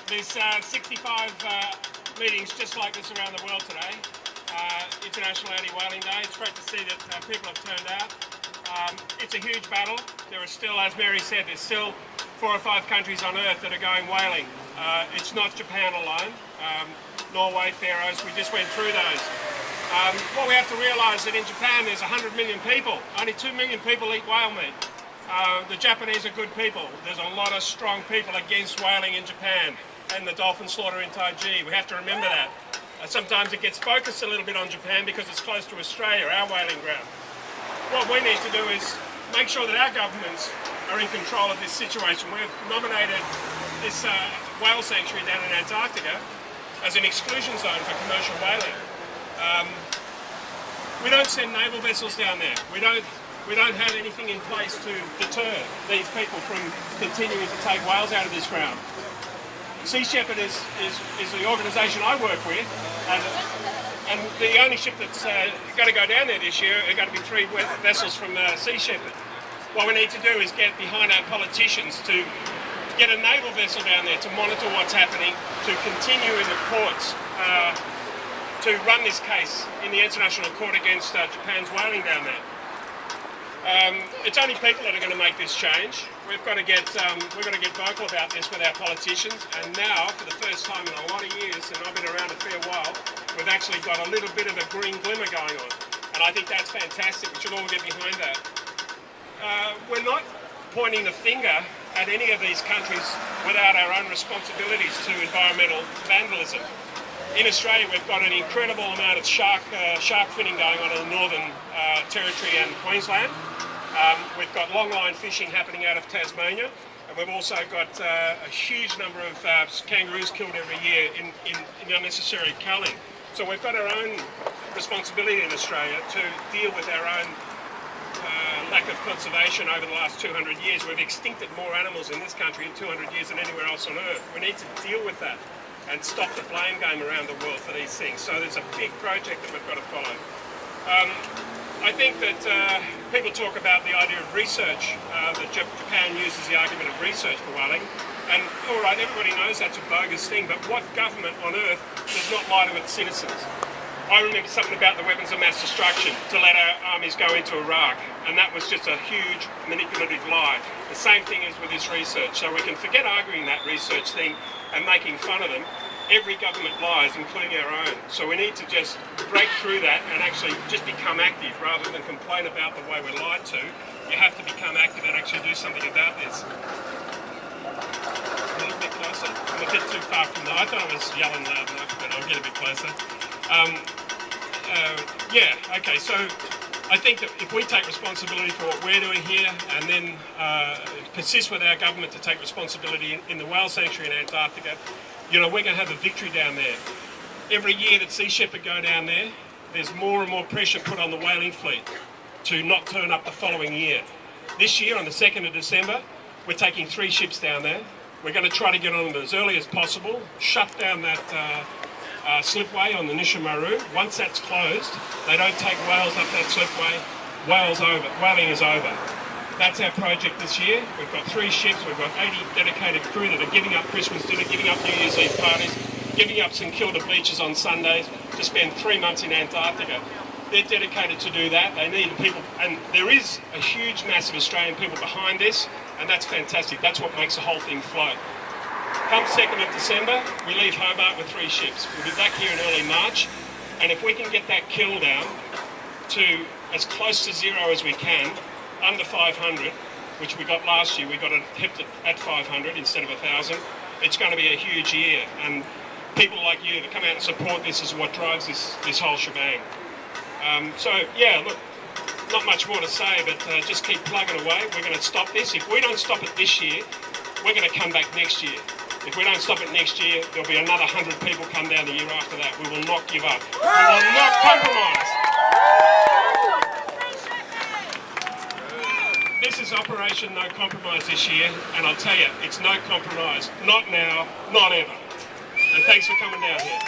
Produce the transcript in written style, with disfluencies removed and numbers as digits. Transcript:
There's 65 meetings just like this around the world today. International Anti-Whaling Day. It's great to see that people have turned out. It's a huge battle. There are still, as Mary said, there's still 4 or 5 countries on Earth that are going whaling. It's not Japan alone. Norway, Faroes, we just went through those. What we have to realise is that in Japan there's 100 million people. Only 2 million people eat whale meat. The Japanese are good people. There's a lot of strong people against whaling in Japan and the dolphin slaughter in Taiji. We have to remember that. Sometimes it gets focused a little bit on Japan because it's close to Australia, our whaling ground. What we need to do is make sure that our governments are in control of this situation. We've nominated this whale sanctuary down in Antarctica as an exclusion zone for commercial whaling. We don't send naval vessels down there. We don't have anything in place to deter these people from continuing to take whales out of this ground. Sea Shepard is the organisation I work with, and the only ship that's going to go down there this year are going to be 3 vessels from Sea Shepard. What we need to do is get behind our politicians to get a naval vessel down there to monitor what's happening, to continue in the courts to run this case in the International Court against Japan's whaling down there. It's only people that are going to make this change. We've got to get vocal about this with our politicians, and now, for the first time in a lot of years, and I've been around a fair while, we've actually got a little bit of a green glimmer going on, and I think that's fantastic. We should all get behind that. We're not pointing the finger at any of these countries without our own responsibilities to environmental vandalism. In Australia, we've got an incredible amount of shark finning going on in the Northern Territory and Queensland. We've got longline fishing happening out of Tasmania, and we've also got a huge number of kangaroos killed every year in unnecessary culling. So we've got our own responsibility in Australia to deal with our own lack of conservation over the last 200 years. We've extincted more animals in this country in 200 years than anywhere else on Earth. We need to deal with that and stop the blame game around the world for these things. So there's a big project that we've got to follow. I think that people talk about the idea of research, that Japan uses the argument of research for whaling, and all right, everybody knows that's a bogus thing, but what government on Earth does not lie to its citizens? I remember something about the weapons of mass destruction, to let our armies go into Iraq, and that was just a huge manipulative lie. The same thing is with this research, so we can forget arguing that research thing and making fun of them. Every government lies, including our own. So we need to just break through that and actually just become active rather than complain about the way we're lied to. You have to become active and actually do something about this. A little bit closer. I'm a bit too far from there. I thought I was yelling loud enough, but I'll get a bit closer. Okay, so I think that if we take responsibility for what we're doing here and then persist with our government to take responsibility in the whale sanctuary in Antarctica, you know, we're going to have a victory down there. Every year that Sea Shepard go down there, there's more and more pressure put on the whaling fleet to not turn up the following year. This year, on the 2nd of December, we're taking 3 ships down there. We're going to try to get on them as early as possible, shut down that slipway on the Nishimaru. Once that's closed, they don't take whales up that slipway. Whaling is over. That's our project this year. We've got 3 ships, we've got 80 dedicated crew that are giving up Christmas dinner, giving up New Year's Eve parties, giving up St Kilda beaches on Sundays to spend 3 months in Antarctica. They're dedicated to do that. They need people, and there is a huge mass of Australian people behind this, and that's fantastic. That's what makes the whole thing float. Come 2nd of December, we leave Hobart with 3 ships. We'll be back here in early March, and if we can get that kill down to as close to 0 as we can, under 500, which we got last year, we got it kept it at 500 instead of 1,000. It's going to be a huge year, and people like you that come out and support this is what drives this whole shebang. So yeah, look, not much more to say, but just keep plugging away. We're going to stop this. If we don't stop it this year, we're going to come back next year. If we don't stop it next year, there'll be another 100 people come down the year after that. We will not give up. We will not compromise. This is Operation No Compromise this year, and I'll tell you, it's no compromise. Not now, not ever. And thanks for coming down here.